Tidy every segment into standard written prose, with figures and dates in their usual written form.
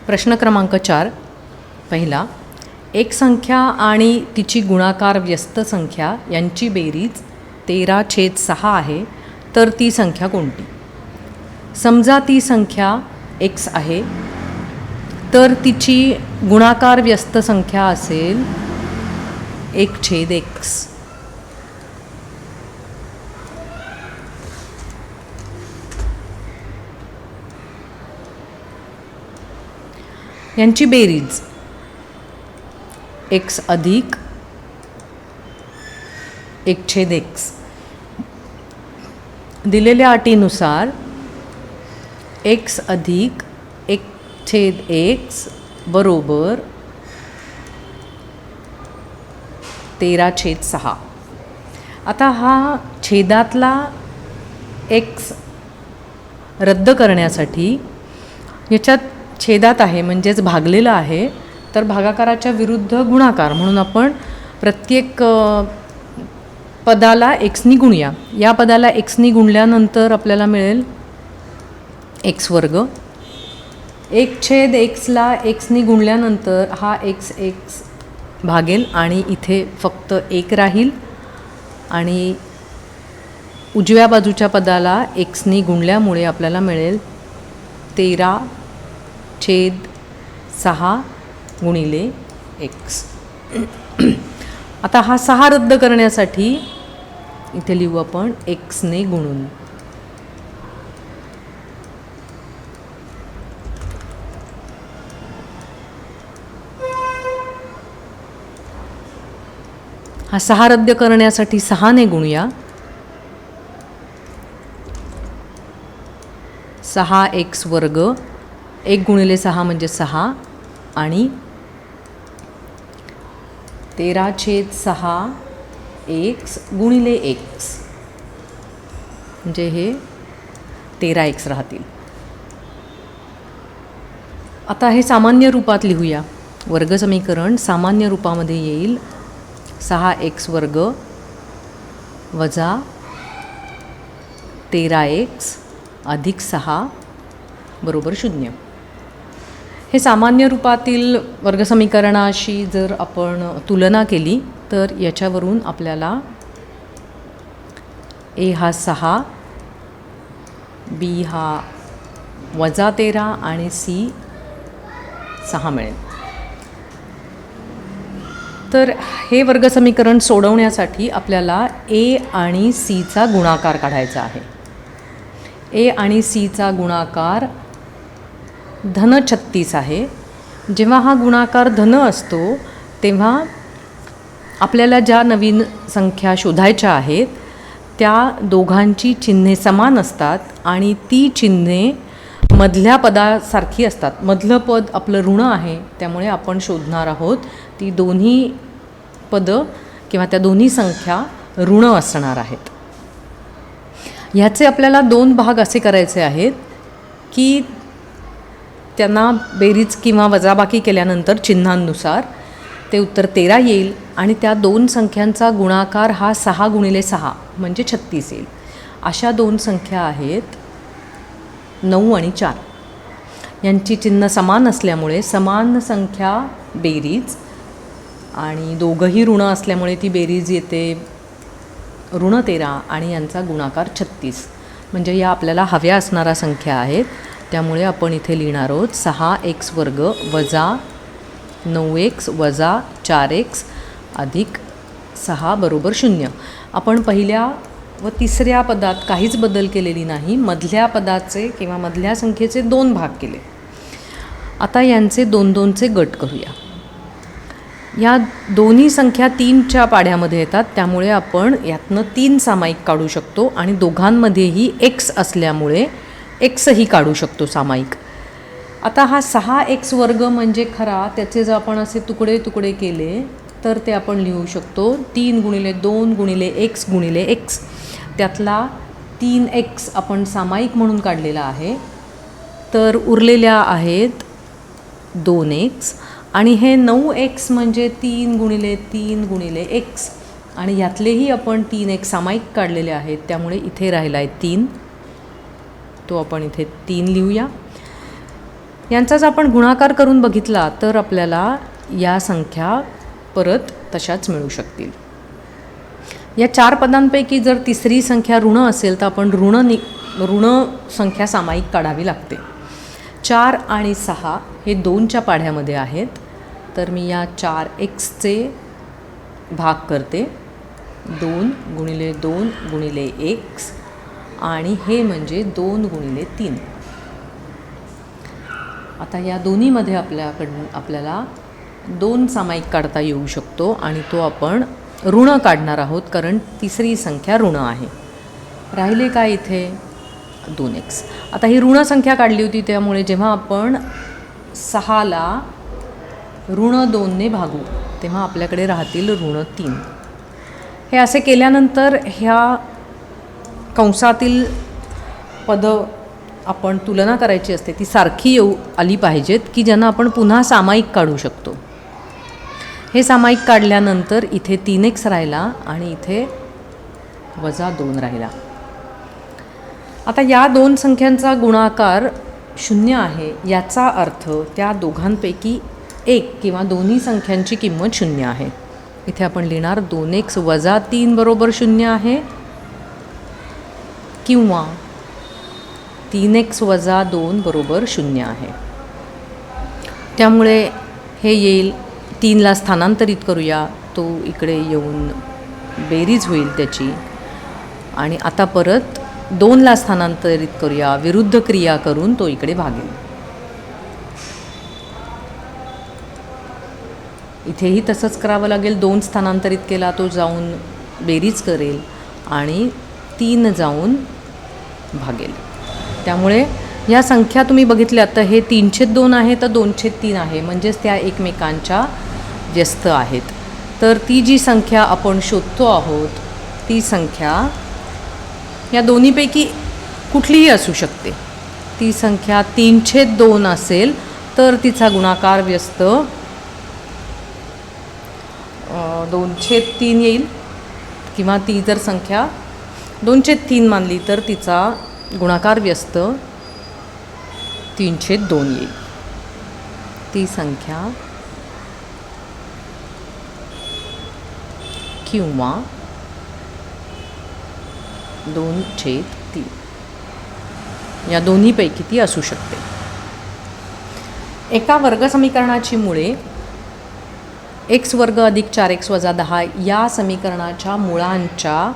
प्रश्न क्रमांक 4 पहिला, एक संख्या आणि तिची गुणाकार व्यस्त संख्या यांची बेरीज 13/6 आहे, तर ती संख्या कोणती? समजा ती संख्या x आहे, तर तिची गुणाकार व्यस्त संख्या असेल 1/x. यांची बेरीज x अधिक 1/x. दिलेल्या अटीनुसार x अधिक 1/x बरोबर 13/6. आता हा छेदातला x रद्द करण्यासाठी याच्यात छेदात आहे म्हणजेच भागलेला आहे, तर भागाकाराच्या विरुद्ध गुणाकार म्हणून आपण प्रत्येक पदाला एक्सनी गुणूया. या पदाला एक्सनी गुणल्यानंतर आपल्याला मिळेल x वर्ग. 1/xला एक्सनी गुणल्यानंतर हा x भागेल आणि इथे फक्त 1 राहील आणि उजव्या बाजूच्या पदाला एक्सनी गुणल्यामुळे आपल्याला मिळेल 13/6 गुणिले x. आता हा 6 रद्द करण्यासाठी इथे लिहू आपण एक्सने गुणून. हा 6 रद्द करण्यासाठी 6ने गुणूया. 6x वर्ग. 1 गुणिले 6 म्हणजे 6 आणि 13/6 x गुणिले x म्हणजे हे 13x राहतील. आता हे सामान्य रूपात लिहूया. वर्गसमीकरण सामान्य रूपामध्ये येईल 6x वर्ग वजा 13x अधिक 6 बरोबर 0. हे सामान्य रूपातील वर्गसमीकरणाशी जर आपण तुलना केली तर याच्यावरून आपल्याला a हा 6, b हा वजा 13 आणि c 6 मिळेल. तर हे वर्गसमीकरण सोडवण्यासाठी आपल्याला a आणि c चा गुणाकार काढायचा आहे. a आणि c चा गुणाकार धन 36 आहे. जेव्हा हा गुणाकार धन असतो तेव्हा आपल्याला ज्या नवीन संख्या शोधायच्या आहेत त्या दोघांची चिन्हे समान असतात आणि ती चिन्हे मधल्या पदासारखी असतात. मधलं पद आपलं ऋण आहे, त्यामुळे आपण शोधणार आहोत ती दोन्ही पदं किंवा त्या दोन्ही संख्या ऋण असणार आहेत. ह्याचे आपल्याला 2 भाग असे करायचे आहेत की त्यांना बेरीज किंवा वजाबाकी केल्यानंतर चिन्हांनुसार ते उत्तर 13 येईल आणि त्या 2 संख्यांचा गुणाकार हा 6 गुणिले 6 म्हणजे 36 येईल. अशा 2 संख्या आहेत 9 आणि 4. यांची चिन्ह समान असल्यामुळे समान संख्या बेरीज आणि दोघंही ऋण असल्यामुळे ती बेरीज येते ऋण 13 आणि यांचा गुणाकार 36 म्हणजे या आपल्याला हव्या असणाऱ्या संख्या आहेत. त्यामुळे आपण इथे लिहिणार आहोत 6x वर्ग वजा 9x वजा 4x अधिक 6 बरोबर 0. आपण पहिल्या व तिसऱ्या पदात काहीच बदल केलेली नाही. मधल्या पदाचे किंवा मधल्या संख्येचे 2 भाग केले. आता यांचे 2-2चे गट करूया. या दोन्ही संख्या 3च्या पाढ्यामध्ये येतात, त्यामुळे आपण यातनं 3 सामायिक काढू शकतो आणि दोघांमध्येही x असल्यामुळे xही काढू शकतो सामायिक. आता हा 6x वर्ग म्हणजे खरा त्याचे जर आपण असे तुकडे तुकडे केले तर ते आपण लिहू शकतो 3 गुणिले 2 गुणिले x गुणिले x. त्यातला 3x आपण सामायिक म्हणून काढलेला आहे, तर उरलेल्या आहेत 2x आणि हे 9x म्हणजे 3 गुणिले 3 गुणिले x आणि यातलेही आपण 3x सामायिक काढलेले आहेत, त्यामुळे इथे राहिला आहे 3. तो आपण इथे 3 लिहूया. यांचाच आपण गुणाकार करून बघितला तर आपल्याला या संख्या परत तशाच मिळू शकतील. या 4 पदांपैकी जर तिसरी संख्या ऋण असेल तर आपण ऋण संख्या सामायिक काढावी लागते. 4 आणि 6 हे 2च्या पाढ्यामध्ये आहेत, तर मी या 4x भाग करते. 2 गुणिले 2 गुणिले x आणि हे म्हणजे 2 गुणिले 3. आता या दोन्हीमध्ये आपल्याला 2 सामायिक काढता येऊ शकतो आणि तो आपण ऋण काढणार आहोत, कारण तिसरी संख्या ऋण आहे. राहिले काय इथे 2x. आता ही ऋण संख्या काढली होती, त्यामुळे जेव्हा आपण 6ला ऋण 2ने भागू तेव्हा आपल्याकडे राहतील ऋण 3. हे असे केल्यानंतर ह्या कंसातील पदं आपण तुलना करायची असते, ती सारखी आली पाहिजेत की ज्यांना आपण पुन्हा सामायिक काढू शकतो. हे सामायिक काढल्यानंतर इथे 3x राहिला आणि इथे -2 राहिला. आता या 2 संख्यांचा गुणाकार 0 आहे, याचा अर्थ त्या दोघांपैकी एक किंवा दोन्ही संख्यांची किंमत 0 आहे. इथे आपण लिहिणार 2x - 3 बरोबर 0 आहे, किंवा 3x - 2 बरोबर 0 आहे. त्यामुळे हे येईल 3ला स्थानांतरित करूया, तो इकडे येऊन बेरीज होईल त्याची. आणि आता परत 2ला स्थानांतरित करूया, विरुद्ध क्रिया करून तो इकडे भागेल. इथेही तसंच करावं लागेल. 2 स्थानांतरित केला तो जाऊन बेरीज करेल आणि 3 जाऊन भागेल. त्यामुळे या संख्या तुम्ही बघितल्या तर हे 3/2 आहे तर 2/3 आहे, म्हणजेच त्या एकमेकांच्या व्यस्त आहेत. तर ती जी संख्या आपण शोधतो आहोत ती संख्या या दोन्हीपैकी कुठलीही असू शकते. ती संख्या 3/2 असेल तर तिचा गुणाकार व्यस्त 2/3 येईल, किंवा ती जर संख्या 2/3 मानली तर तिचा गुणाकार व्यस्त 3/2 येईल. ती संख्या किंवा 2/3 या दोन्हीपैकी ती असू शकते. एका वर्गसमीकरणाची मुळे x² + 4x - 10 या समीकरणाच्या मुळांच्या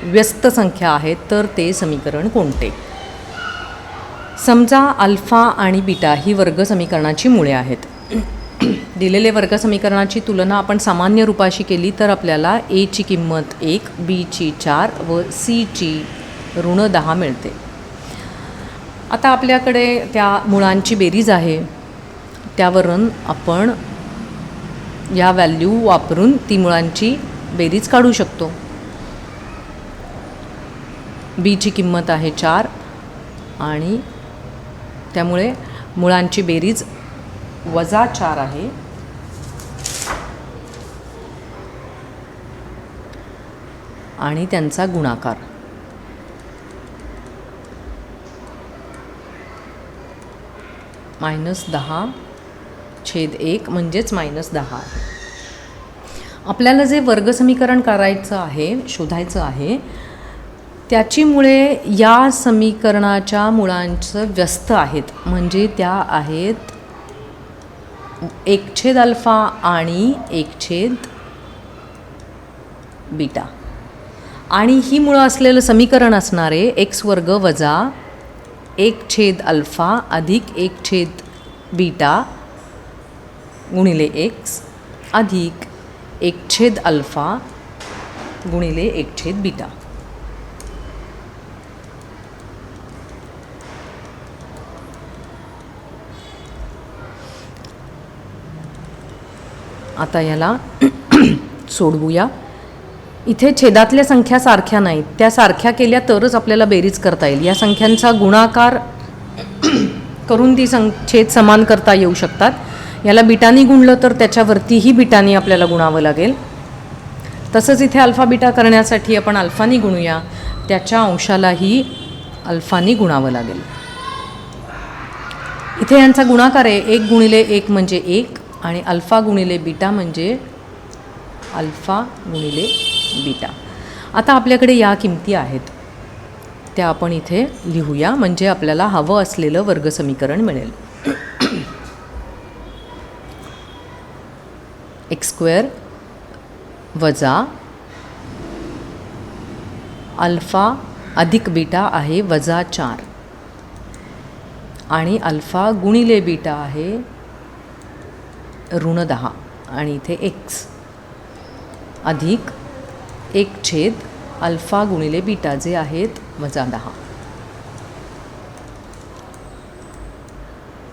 व्यस्त संख्या आहेत, तर ते समीकरण कोणते? समजा अल्फा आणि बीटा ही वर्गसमीकरणाची मुळे आहेत. दिलेले वर्गसमीकरणाची तुलना आपण सामान्य रूपाशी केली तर आपल्याला a ची किंमत 1, b ची 4 व c ची ऋण 10 मिळते. आता आपल्याकडे त्या मुळांची बेरीज आहे, त्यावरून आपण या व्हॅल्यू वापरून ती मुळांची बेरीज काढू शकतो. b ची किंमत आहे 4 आणि त्यामुळे मुळांची बेरीज -4 आहे. आणि त्यांचा गुणाकार -10/1 म्हणजेच -10 आहे. आपल्याला जे वर्गसमीकरण करायचं आहे, शोधायचं आहे, त्याची मुळे या समीकरणाच्या मुळांचं व्यस्त आहेत, म्हणजे त्या आहेत 1/अल्फा आणि 1/बीटा. आणि ही मुळं असलेलं समीकरण असणारे x² - 1/अल्फा अधिक 1/बीटा गुणिले x अधिक 1/अल्फा गुणिले 1/बीटा. आता याला सोडवूया. इथे छेदातल्या संख्या सारख्या नाहीत, त्या सारख्या केल्या तरच आपल्याला बेरीज करता येईल. या संख्यांचा गुणाकार करून ती छेद समान करता येऊ शकतात. याला बीटानी गुणलं तर त्याच्यावरतीही बीटानी आपल्याला गुणावं लागेल. तसंच इथे अल्फा बीटा करण्यासाठी आपण अल्फानी गुणूया, त्याच्या अंशालाही अल्फानी गुणावं लागेल. इथे यांचा गुणाकार आहे 1 गुणिले 1 म्हणजे 1 आणि अल्फा गुणिले बीटा म्हणजे अल्फा गुणिले बीटा. आता आपल्याकडे या किमती आहेत त्या आपण इथे लिहूया म्हणजे आपल्याला हवं असलेलं वर्गसमीकरण मिळेल. x² वजा अल्फा अधिक बीटा आहे -4 आणि अल्फा गुणिले बीटा आहे -10 आणि इथे x अधिक 1 अल्फा गुणिले बीटा जे आहेत -10.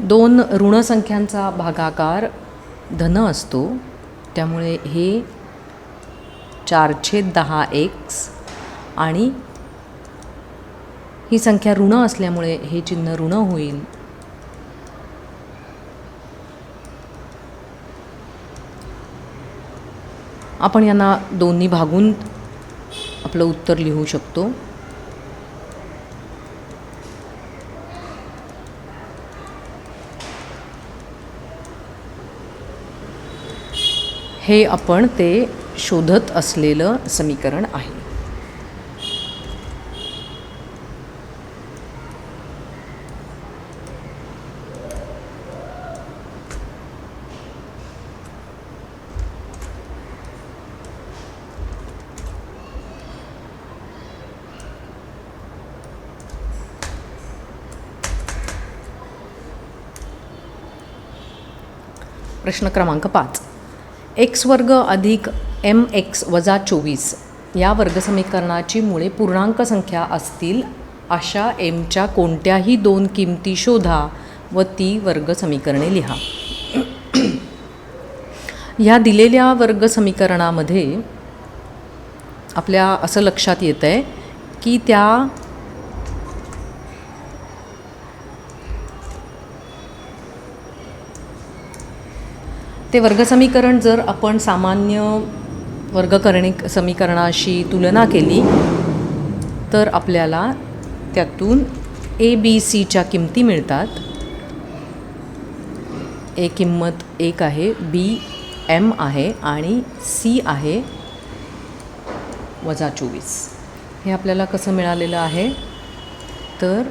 दोन ऋण संख्यांचा भागाकार धन असतो त्यामुळे हे 4/10x आणि ही संख्या ऋण असल्यामुळे हे चिन्ह ऋण होईल. आपण यांना दोन्ही भागून आपलं उत्तर लिहू शकतो. हे आपण ते शोधत असलेलं समीकरण आहे. प्रश्न क्रमांक 5. x² अधिक mx वजा 24 या वर्गसमीकरणाची मुळे पूर्णांक संख्या असतील अशा mच्या कोणत्याही 2 किमती शोधा व ती वर्गसमीकरणे लिहा. ह्या दिलेल्या वर्गसमीकरणामध्ये आपल्या असं लक्षात येतं आहे की ते वर्गसमीकरण जर आपण सामान्य समीकरणाशी तुलना केली तर आपल्याला त्यातून ABCच्या किमती मिळतात. A किंमत 1 आहे, B M आहे आणि C आहे -24. हे आपल्याला कसं मिळालेलं आहे तर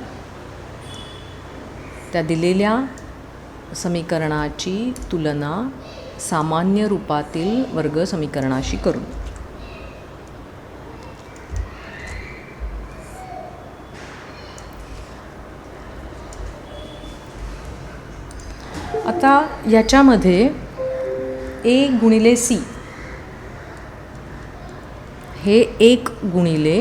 त्या दिलेल्या समीकरणाची तुलना सामान्य रूपातील वर्गसमीकरणाशी करून. आता याच्यामध्ये A गुणिले C हे 1 गुणिले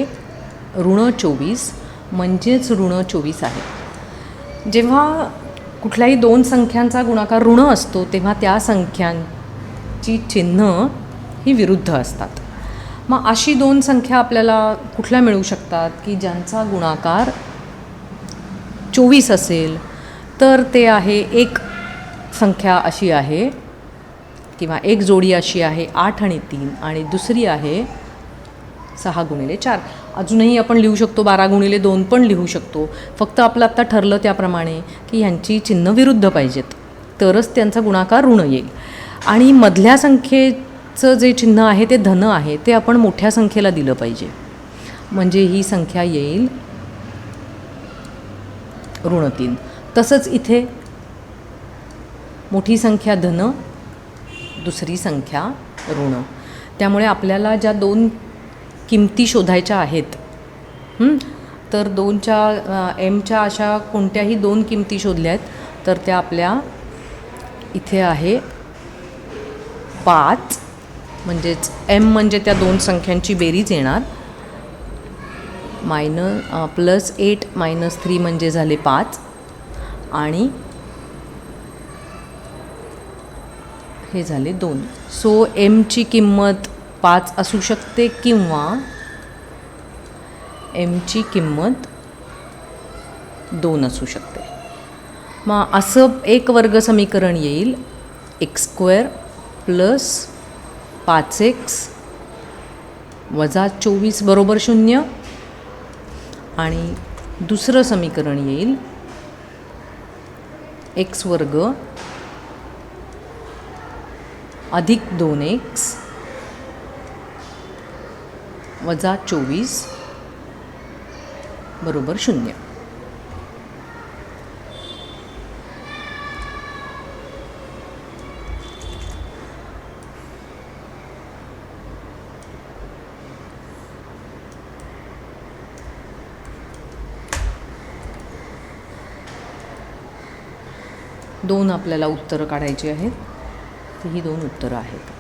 -24 म्हणजेच -24 आहे. जेव्हा कुठल्याही 2 संख्यांचा गुणाकार ऋण असतो तेव्हा त्या संख्यांची चिन्ह ही विरुद्ध असतात. मग अशी 2 संख्या आपल्याला कुठल्या मिळू शकतात की ज्यांचा गुणाकार 24 असेल तर ते आहे एक संख्या अशी आहे किंवा एक जोडी अशी आहे 8 आणि 3 आणि दुसरी आहे 6 गुणिले 4. अजूनही आपण लिहू शकतो 12 गुणिले 2 पण लिहू शकतो. फक्त आपलं आत्ता ठरलं त्याप्रमाणे की ह्यांची चिन्ह विरुद्ध पाहिजेत तरच त्यांचा गुणाकार ऋण येईल. आणि मधल्या संख्येचं जे चिन्ह आहे ते धन आहे ते आपण मोठ्या संख्येला दिलं पाहिजे म्हणजे ही संख्या येईल -3. तसंच इथे मोठी संख्या धन दुसरी संख्या ऋण. त्यामुळे आपल्याला ज्या 2 किमती शोधायच्या आहेत तर 2च्या एमच्या अशा कोणत्याही 2 किमती शोधल्या आहेत तर त्या आपल्या इथे आहे 5 म्हणजेच एम म्हणजे त्या 2 संख्यांची बेरीज येणार +8 -3 म्हणजे झाले 5 आणि हे झाले 2. सो एमची किंमत 5 असू शकते किंवा एमची किंमत 2 असू शकते. मग असं एक वर्गसमीकरण येईल x² + 5x वजा 24 बरोबर 0 आणि दुसरं समीकरण येईल एक्स वर्ग अधिक 2x वजा 24 बरोबर 0. दोन आपल्याला उत्तरं काढायची आहेत. ही 2 उत्तरं आहेत.